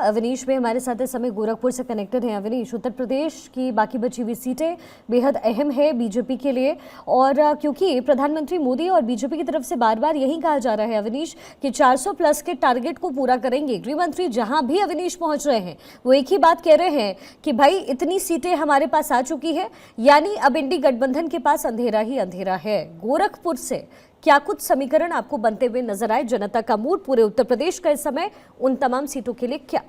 अवनीश में हमारे साथ इस समय गोरखपुर से कनेक्टेड हैं। अवनीश, उत्तर प्रदेश की बाकी बची हुई सीटें बेहद अहम है बीजेपी के लिए, और क्योंकि प्रधानमंत्री मोदी और बीजेपी की तरफ से बार बार यही कहा जा रहा है अवनीश कि 400 प्लस के टारगेट को पूरा करेंगे। गृह मंत्री जहां भी अवनीश पहुंच रहे हैं वो एक ही बात कह रहे हैं कि भाई इतनी सीटें हमारे पास आ चुकी है, यानी अब इंडी गठबंधन के पास अंधेरा ही अंधेरा है। गोरखपुर से क्या कुछ समीकरण आपको बनते हुए नजर आए? जनता का मूड पूरे उत्तर प्रदेश का इस समय उन तमाम सीटों के लिए क्या?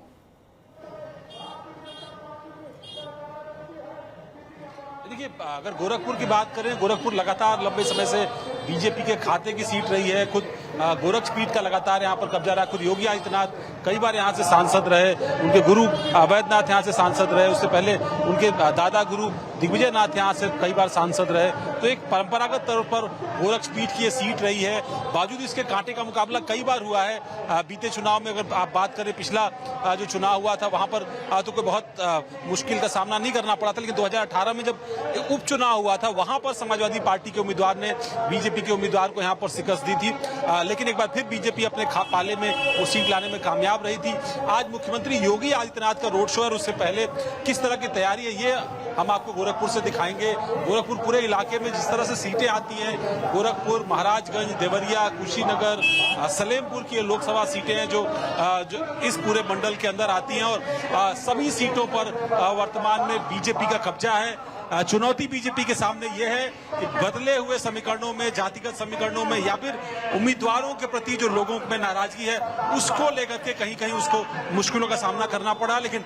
देखिए, अगर गोरखपुर की बात करें, गोरखपुर लगातार लंबे समय से बीजेपी के खाते की सीट रही है। खुद गोरखपीठ का लगातार यहाँ पर कब्जा रहा। खुद योगी आदित्यनाथ कई बार यहाँ से सांसद रहे, उनके गुरु अवैधनाथ यहाँ से सांसद रहे, उससे पहले उनके दादा गुरु दिग्विजय नाथ यहाँ से कई बार सांसद रहे। तो एक परंपरागत तौर पर गोरखपीठ की ये सीट रही है। बावजूद इसके कांटे का मुकाबला कई बार हुआ है। बीते चुनाव में अगर आप बात करें, पिछला जो चुनाव हुआ था वहां पर तो कोई बहुत मुश्किल का सामना नहीं करना पड़ा था, लेकिन 2018 में जब उपचुनाव हुआ था वहां पर समाजवादी पार्टी के उम्मीदवार ने बीजेपी के उम्मीदवार को यहाँ पर शिकस्त दी थी, लेकिन एक बार फिर बीजेपी अपने पाले में वो सीट लाने में कामयाब रही थी। आज मुख्यमंत्री योगी आदित्यनाथ का रोड शो है, उससे पहले किस तरह की तैयारी है ये हम आपको गोरखपुर से दिखाएंगे। गोरखपुर पूरे इलाके में जिस तरह से सीटें आती हैं, गोरखपुर, महाराजगंज, देवरिया, कुशीनगर, सलेमपुर की लोकसभा सीटें हैं जो इस पूरे मंडल के अंदर आती हैं, और सभी सीटों पर वर्तमान में बीजेपी का कब्जा है। चुनौती बीजेपी के सामने यह है कि बदले हुए समीकरणों में, जातिगत समीकरणों में, या फिर उम्मीदवारों के प्रति जो लोगों में नाराजगी है उसको लेकर के कहीं कहीं उसको मुश्किलों का सामना करना पड़ा। लेकिन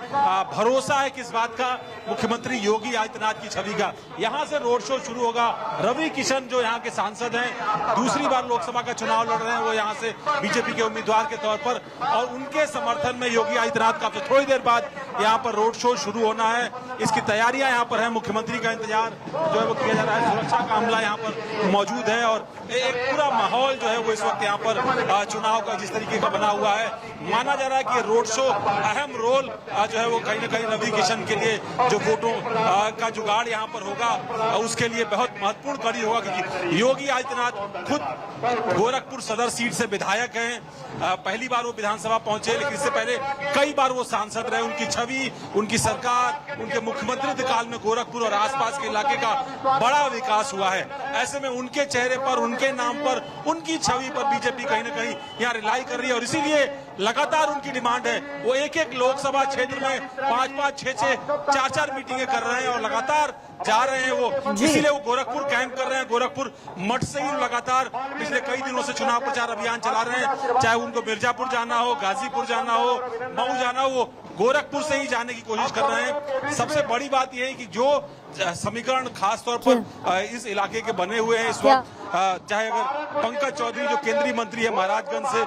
भरोसा है किस बात का? मुख्यमंत्री योगी आदित्यनाथ की छवि का। यहां से रोड शो शुरू होगा। रवि किशन जो यहाँ के सांसद हैं, दूसरी बार लोकसभा का चुनाव लड़ रहे हैं, वो यहाँ से बीजेपी के उम्मीदवार के तौर पर, और उनके समर्थन में योगी आदित्यनाथ का थोड़ी देर बाद यहाँ पर रोड शो शुरू होना है। इसकी तैयारियां यहाँ पर है। मुख्यमंत्री का इंतजार जो है वो किया जा रहा है। सुरक्षा का अमला यहाँ पर मौजूद है, और एक पूरा माहौल जो है वो इस वक्त यहाँ पर चुनाव का जिस तरीके का बना हुआ है, माना जा रहा है कि रोड शो अहम रोल जो है वो कहीं न कहीं रवि किशन के लिए जो वोटों का जुगाड़ यहाँ पर होगा उसके लिए बहुत महत्वपूर्ण कड़ी होगा, क्योंकि योगी आदित्यनाथ खुद गोरखपुर सदर सीट से विधायक हैं। पहली बार वो विधानसभा पहुंचे, लेकिन इससे पहले कई बार वो सांसद रहे। उनकी छवि, उनकी सरकार, उनके मुख्यमंत्री काल में गोरखपुर और आसपास के इलाके का बड़ा विकास हुआ है। ऐसे में उनके चेहरे पर, उनके नाम पर, उनकी छवि पर बीजेपी कहीं न कहीं यहाँ रिलाई कर रही है, और इसीलिए लगातार उनकी डिमांड है। वो एक एक लोकसभा क्षेत्र में 5-5, 6-6, 4-4 मीटिंगें कर रहे हैं और लगातार जा रहे हैं वो, इसीलिए वो गोरखपुर कैंप कर रहे हैं। गोरखपुर मठ से ही लगातार पिछले कई दिनों से चुनाव प्रचार अभियान चला रहे हैं। चाहे उनको मिर्जापुर जाना हो, गाजीपुर जाना हो, मऊ जाना हो, वो गोरखपुर से ही जाने की कोशिश कर रहे हैं। सबसे बड़ी बात यह है कि जो समीकरण खास तौर पर इस इलाके के बने हुए हैं इस वक्त, चाहे अगर पंकज चौधरी जो केंद्रीय मंत्री है महाराजगंज से,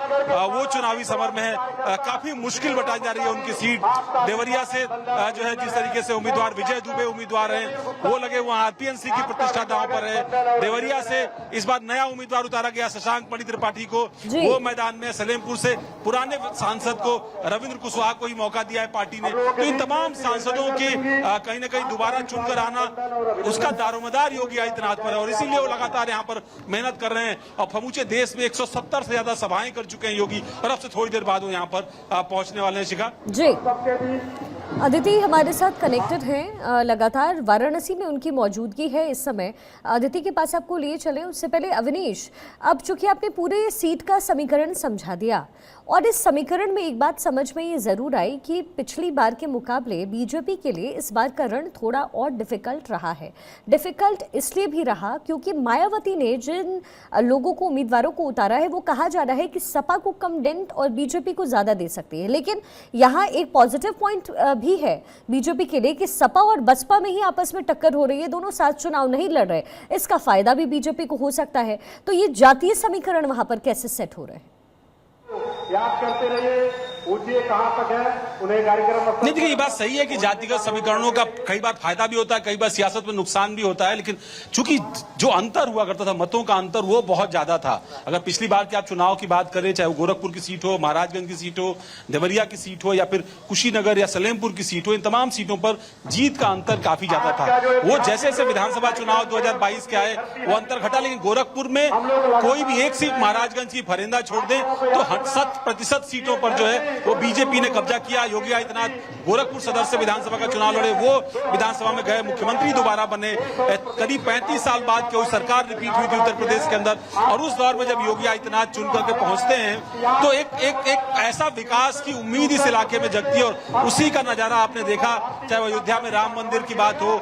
वो चुनावी समर में है, काफी मुश्किल बताई जा रही है उनकी सीट। देवरिया से जो है जिस तरीके से उम्मीदवार विजय दुबे उम्मीदवार हैं, वो लगे वहां आरपीएनसी की प्रतिष्ठा दांव पर है। देवरिया से इस बार नया उम्मीदवार उतारा गया शशांक मणि त्रिपाठी को, वो मैदान में। सलेमपुर से पुराने सांसद को, रविंद्र कुशवाहा को ही मौका दिया है पार्टी ने। तो इन तमाम सांसदों के कहीं न कहीं दोबारा चुनकर आना, उसका दारोमदार योगी आदित्यनाथ पर है, और इसीलिए वो लगातार यहाँ पर मेहनत कर रहे हैं। और समूचे देश में 170 से ज्यादा सभाएं कर चुके हैं योगी, और अब से थोड़ी देर बाद वो यहाँ पर पहुंचने वाले हैं। शिखा जी, अदिति हमारे साथ कनेक्टेड हैं, लगातार वाराणसी में उनकी मौजूदगी है इस समय। अदिति के पास आपको लिए चले, उससे पहले अवनीश, अब चूंकि आपने पूरे सीट का समीकरण समझा दिया, और इस समीकरण में एक बात समझ में ये जरूर आई कि पिछली बार के मुकाबले बीजेपी के लिए इस बार का रण थोड़ा और डिफिकल्ट रहा है। डिफिकल्ट इसलिए भी रहा क्योंकि मायावती ने जिन लोगों को, उम्मीदवारों को उतारा है, वो कहा जा रहा है कि सपा को कम डेंट और बीजेपी को ज्यादा दे सकती है। लेकिन यहाँ एक पॉजिटिव पॉइंट भी है बीजेपी के लिए कि सपा और बसपा में ही आपस में टक्कर हो रही है, दोनों साथ चुनाव नहीं लड़ रहे। इसका फायदा भी बीजेपी को हो सकता है। तो ये जातीय समीकरण वहां पर कैसे सेट हो रहे हैं? याद करते रहिए, पूछिए कहां तक है, उन्हें कार्यक्रम नहीं। देखिए, ये बात सही है कि जातिगत समीकरणों का कई बार फायदा भी होता है, कई बार सियासत में नुकसान भी होता है, लेकिन चूंकि जो अंतर हुआ करता था, मतों का अंतर, वो बहुत ज्यादा था। अगर पिछली बार के आप चुनाव की बात करें, चाहे वो गोरखपुर की सीट हो, महाराजगंज की सीट हो, देवरिया की सीट हो, या फिर कुशीनगर या सलेमपुर की सीट हो, इन तमाम सीटों पर जीत का अंतर काफी ज्यादा था। वो जैसे जैसे विधानसभा चुनाव 2022 के आए, वो अंतर घटा। लेकिन गोरखपुर में कोई भी एक सीट, महाराजगंज की फरेंदा छोड़ दें, तो 60% सीटों पर जो है वो बीजेपी ने कब्जा किया। योगी आदित्यनाथ गोरखपुर सदर से विधानसभा का चुनाव लड़े, वो विधानसभा में गए, मुख्यमंत्री दोबारा बने। करीब 35 साल बाद कोई सरकार रिपीट हुई थी उत्तर प्रदेश के अंदर, और उस दौर में जब योगी आदित्यनाथ चुन करके पहुंचते हैं तो एक ऐसा विकास की उम्मीद इस इलाके में जगती है। और उसी का नजारा आपने देखा, चाहे अयोध्या में राम मंदिर की बात हो,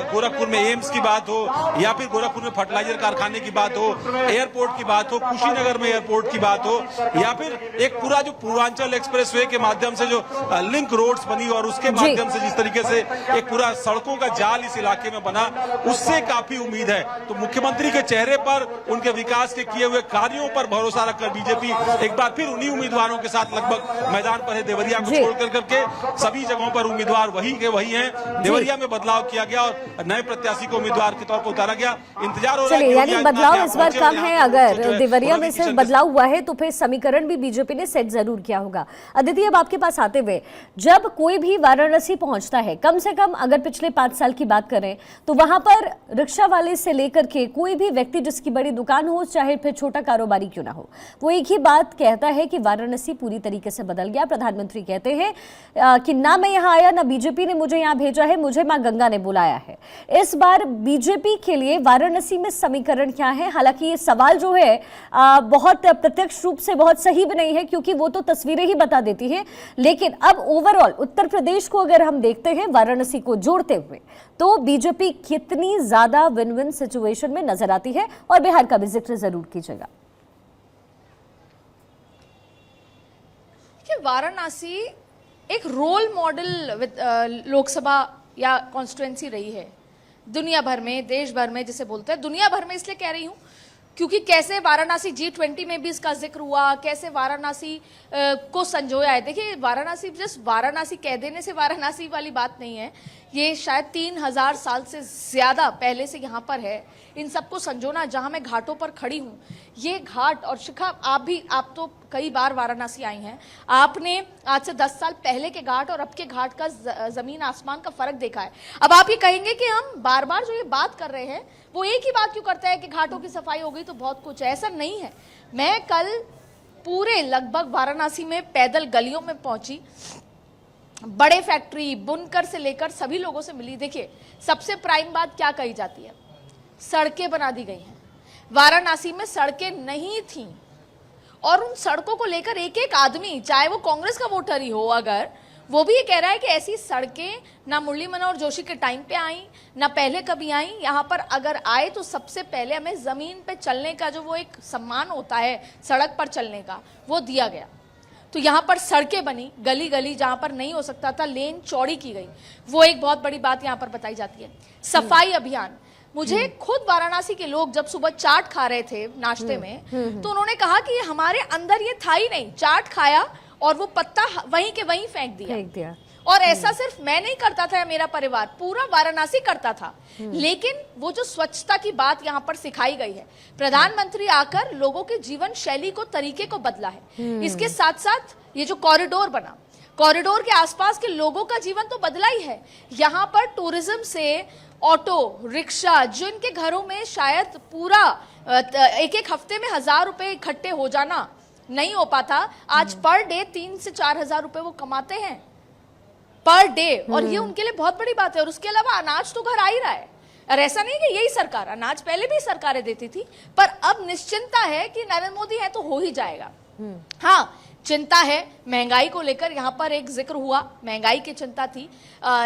गोरखपुर में एम्स की बात हो, या फिर गोरखपुर में फर्टिलाइजर कारखाने की बात हो, एयरपोर्ट की बात हो, कुशीनगर में एयरपोर्ट की बात हो, या फिर एक पूरा जो पूर्वांचल एक्सप्रेसवे के माध्यम से जो लिंक रोड्स बनी और उसके माध्यम से जिस तरीके से एक पूरा सड़कों का जाल इस इलाके में बना, उससे काफी उम्मीद है। तो मुख्यमंत्री के चेहरे पर उनके विकास के किए हुए कार्यों पर भरोसा रखकर बीजेपी एक बार फिर उन्हीं उम्मीदवारों के साथ लगभग मैदान पर है। देवरिया को छोड़ करके सभी जगहों पर उम्मीदवार वही के वही हैं। देवरिया में बदलाव किया गया और नए प्रत्याशी को उम्मीदवार के तौर पर उतारा गया। इंतजार हो रहा है, यानी बदलाव इस बार कम है। अगर देवरिया में सिर्फ बदलाव हुआ है तो फिर समीकरण भी बीजेपी ने सेट जरूर किया होगा। अदिति, अब आपके पास आते हुए, जब कोई भी वाराणसी पहुंचता है, कम से कम अगर पिछले 5 साल की बात करें तो वहां पर रिक्शा वाले से लेकर के कोई भी व्यक्ति जिसकी बड़ी दुकान हो, चाहे फिर छोटा कारोबारी क्यों ना हो, वो एक ही बात कहता है कि वाराणसी पूरी तरीके से बदल गया। प्रधानमंत्री कहते हैं कि ना मैं यहाँ आया, ना बीजेपी ने मुझे यहाँ भेजा है, मुझे मां गंगा ने बुलाया है। इस बार बीजेपी के लिए वाराणसी में समीकरण क्या है? हालांकि ये सवाल जो है बहुत प्रत्यक्ष रूप से बहुत सही भी नहीं है, क्योंकि वो तो तस्वीरें ही बता देती है। लेकिन अब ओवरऑल उत्तर प्रदेश को अगर हम देखते हैं वाराणसी को जोड़ते हुए, तो बीजेपी कितनी ज्यादा विन विन सिचुएशन में नजर आती है। और बिहार का भी जिक्र जरूर कीजिएगा। वाराणसी एक रोल मॉडल लोकसभा या कॉन्स्टिट्यूएंसी रही है दुनिया भर में, देश भर में, जिसे बोलते हैं दुनिया भर में। इसलिए कह रही हूं क्योंकि कैसे वाराणसी G20 में भी इसका जिक्र हुआ, कैसे वाराणसी को संजोया है। देखिए, वाराणसी जस्ट वाराणसी कह देने से वाराणसी वाली बात नहीं है, ये शायद 3000 साल से ज्यादा पहले से यहाँ पर है। इन सबको संजोना, जहाँ मैं घाटों पर खड़ी हूँ, ये घाट और शिखा, आप तो कई बार वाराणसी आई हैं, आपने आज से 10 साल पहले के घाट और अब के घाट का जमीन आसमान का फर्क देखा है। अब आप ये कहेंगे कि हम बार बार जो ये बात कर रहे हैं वो एक ही बात क्यों करता है कि घाटों की सफाई हो गई तो बहुत कुछ है। ऐसा नहीं है। मैं कल पूरे लगभग वाराणसी में पैदल गलियों में पहुंची, बड़े फैक्ट्री, बुनकर से लेकर सभी लोगों से मिली। देखिए, सबसे प्राइम बात क्या कही जाती है, सड़कें बना दी गई हैं। वाराणसी में सड़कें नहीं थीं और उन सड़कों को लेकर एक एक आदमी, चाहे वो कांग्रेस का वोटर ही हो, अगर वो भी ये कह रहा है कि ऐसी सड़कें ना मुरली मनोहर जोशी के टाइम पे आई, ना पहले कभी आई। यहाँ पर अगर आए तो सबसे पहले हमें जमीन पे चलने का जो वो एक सम्मान होता है, सड़क पर चलने का, वो दिया गया। तो यहाँ पर सड़कें बनी, गली गली जहाँ पर नहीं हो सकता था लेन चौड़ी की गई, वो एक बहुत बड़ी बात यहाँ पर बताई जाती है। सफाई अभियान, मुझे खुद वाराणसी के लोग जब सुबह चाट खा रहे थे नाश्ते में, तो उन्होंने कहा कि हमारे अंदर ये था ही नहीं। चाट खाया और वो पत्ता वहीं के वहीं फेंक दिया। और ऐसा सिर्फ मैं नहीं करता था, मेरा परिवार, पूरा वाराणसी करता था। लेकिन वो जो स्वच्छता की बात यहाँ पर सिखाई गई है, प्रधानमंत्री आकर लोगों के जीवन शैली को, तरीके को बदला है। इसके साथ साथ ये जो कॉरिडोर बना, कॉरिडोर के आसपास के लोगों का जीवन तो बदला ही है। यहाँ पर टूरिज्म से ऑटो रिक्शा, जिनके घरों में शायद पूरा एक एक हफ्ते में 1000 रुपए इकट्ठे हो जाना नहीं हो पाता, आज पर डे 3 से 4000 रुपए वो कमाते हैं पर डे। और ये उनके लिए बहुत बड़ी बात है। और उसके अलावा अनाज तो घर आ ही रहा है। और ऐसा नहीं कि यही सरकार, अनाज पहले भी सरकारें देती थी, पर अब निश्चिंता है कि नरेंद्र मोदी है तो हो ही जाएगा। हाँ, चिंता है महंगाई को लेकर, यहाँ पर एक जिक्र हुआ, महंगाई की चिंता थी,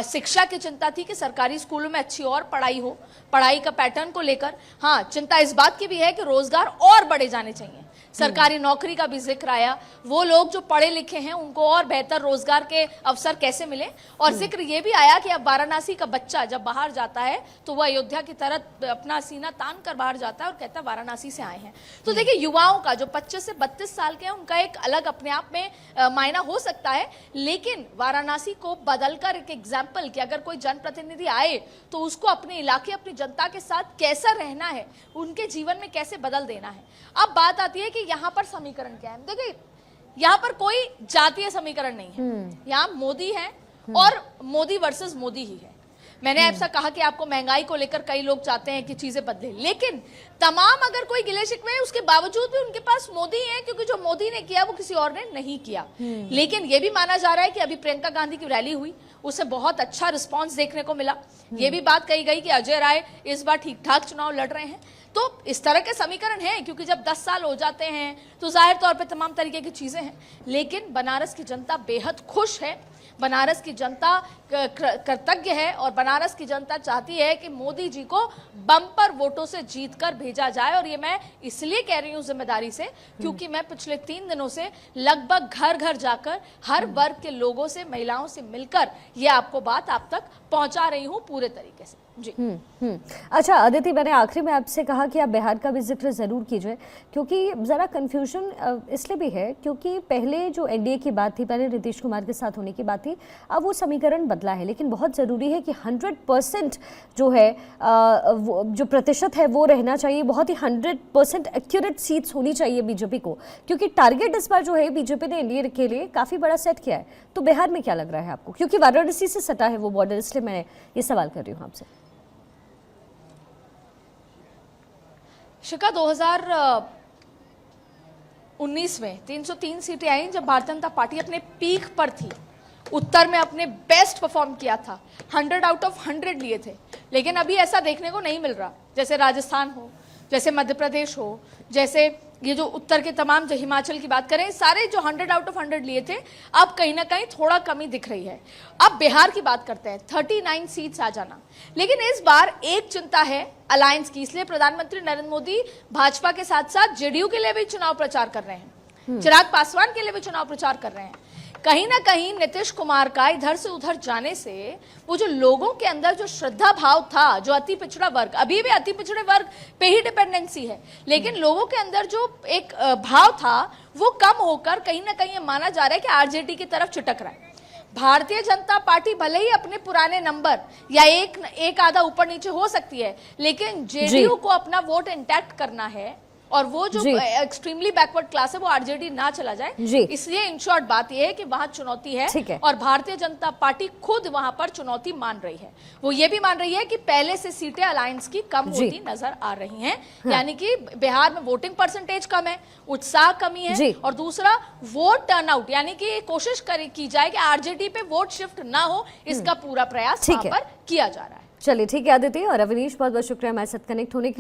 शिक्षा की चिंता थी कि सरकारी स्कूलों में अच्छी और पढ़ाई हो, पढ़ाई का पैटर्न को लेकर। हाँ, चिंता इस बात की भी है कि रोजगार और बढ़े जाने चाहिए। सरकारी नौकरी का भी जिक्र आया, वो लोग जो पढ़े लिखे हैं उनको और बेहतर रोजगार के अवसर कैसे मिले। और जिक्र ये भी आया कि अब वाराणसी का बच्चा जब बाहर जाता है तो वह अयोध्या की तरह अपना सीना तान कर बाहर जाता है और कहता है वाराणसी से आए हैं। तो देखिए, युवाओं का जो 25 से 32 साल के हैं, उनका एक अलग अपने आप में मायना हो सकता है। लेकिन वाराणसी को बदलकर एक एग्जाम्पल कि अगर कोई जनप्रतिनिधि आए तो उसको अपने इलाके, अपनी जनता के साथ कैसा रहना है, उनके जीवन में कैसे बदल देना है। अब बात आती है कि यहाँ पर समीकरण क्या है। देखिए, यहाँ पर कोई जातीय समीकरण नहीं है। यहाँ मोदी है और मोदी वर्सेस मोदी ही है। मैंने ऐसा कहा कि आपको महंगाई को लेकर कई लोग चाहते हैं कि चीजें बदले, लेकिन तमाम अगर कोई गिले शिकवे है उसके बावजूद भी उनके पास मोदी है, क्योंकि जो मोदी ने किया वो किसी और ने नहीं किया। लेकिन ये भी माना जा रहा है कि अभी प्रियंका गांधी की रैली हुई, उसे बहुत अच्छा रिस्पांस देखने को मिला। ये भी बात कही गई कि अजय राय इस बार ठीक ठाक चुनाव लड़ रहे हैं। तो इस तरह के समीकरण हैं, क्योंकि जब 10 साल हो जाते हैं तो जाहिर तौर पे तमाम तरीके की चीजें हैं। लेकिन बनारस की जनता बेहद खुश है, बनारस की जनता कृतज्ञ है और बनारस की जनता चाहती है कि मोदी जी को बम्पर वोटों से जीतकर भेजा जाए। और ये मैं इसलिए कह रही हूं जिम्मेदारी से, क्योंकि मैं पिछले 3 दिनों से लगभग घर घर जाकर हर वर्ग के लोगों से, महिलाओं से मिलकर ये आपको बात आप तक पहुंचा रही हूं पूरे तरीके से जी। अच्छा अदिति, मैंने आखिरी में आपसे कहा कि आप बिहार का भी जिक्र ज़रूर कीजिए, क्योंकि ज़रा कन्फ्यूजन इसलिए भी है क्योंकि पहले जो एनडीए की बात थी, पहले नीतीश कुमार के साथ होने की बात थी, अब वो समीकरण बदला है। लेकिन बहुत ज़रूरी है कि 100% जो है जो प्रतिशत है वो रहना चाहिए, बहुत ही 100% एक्यूरेट सीट्स होनी चाहिए बीजेपी को, क्योंकि टारगेट इस बार जो है बीजेपी ने एनडीए के लिए काफ़ी बड़ा सेट किया है। तो बिहार में क्या लग रहा है आपको, क्योंकि वाराणसी से सटा है वो बॉर्डर, इसलिए मैं ये सवाल कर रही हूँ आपसे। शिखा 2019 में 303 सीटें आई जब भारतीय जनता पार्टी अपने पीक पर थी, उत्तर में अपने बेस्ट परफॉर्म किया था, 100 आउट ऑफ 100 लिए थे। लेकिन अभी ऐसा देखने को नहीं मिल रहा, जैसे राजस्थान हो, जैसे मध्य प्रदेश हो, जैसे ये जो उत्तर के तमाम, जो हिमाचल की बात करें, सारे जो 100 आउट ऑफ 100 लिए थे, अब कहीं ना कहीं थोड़ा कमी दिख रही है। अब बिहार की बात करते हैं, 39 सीट्स आ जाना। लेकिन इस बार एक चिंता है अलायंस की, इसलिए प्रधानमंत्री नरेंद्र मोदी भाजपा के साथ साथ जेडीयू के लिए भी चुनाव प्रचार कर रहे हैं, चिराग पासवान के लिए भी चुनाव प्रचार कर रहे हैं। कहीं ना कहीं नीतीश कुमार का इधर से उधर जाने से वो जो लोगों के अंदर जो श्रद्धा भाव था, जो अति पिछड़ा वर्ग, अभी भी अति पिछड़े वर्ग पे ही डिपेंडेंसी है, लेकिन लोगों के अंदर जो एक भाव था वो कम होकर कहीं ना कहीं माना जा रहा है कि आरजेडी की तरफ चिटक रहा है। भारतीय जनता पार्टी भले ही अपने पुराने नंबर या एक आधा ऊपर नीचे हो सकती है, लेकिन जेडीयू को अपना वोट इंटैक्ट करना है और वो जो एक्सट्रीमली बैकवर्ड क्लास है वो आरजेडी ना चला जाए। इसलिए इन शॉर्ट बात यह है कि वहां चुनौती है और भारतीय जनता पार्टी खुद वहां पर चुनौती मान रही है। वो ये भी मान रही है कि पहले से सीटें अलायंस की कम होती नजर आ रही हैं, यानी कि बिहार में वोटिंग परसेंटेज कम है, उत्साह कमी है, और दूसरा वोट टर्नआउट, यानी कि कोशिश की जाए कि आरजेडी पे वोट शिफ्ट ना हो, इसका पूरा प्रयास वहां पर किया जा रहा है। चलिए ठीक है अदिति और अवनीश, बहुत बहुत शुक्रिया हमारे साथ कनेक्ट होने के लिए।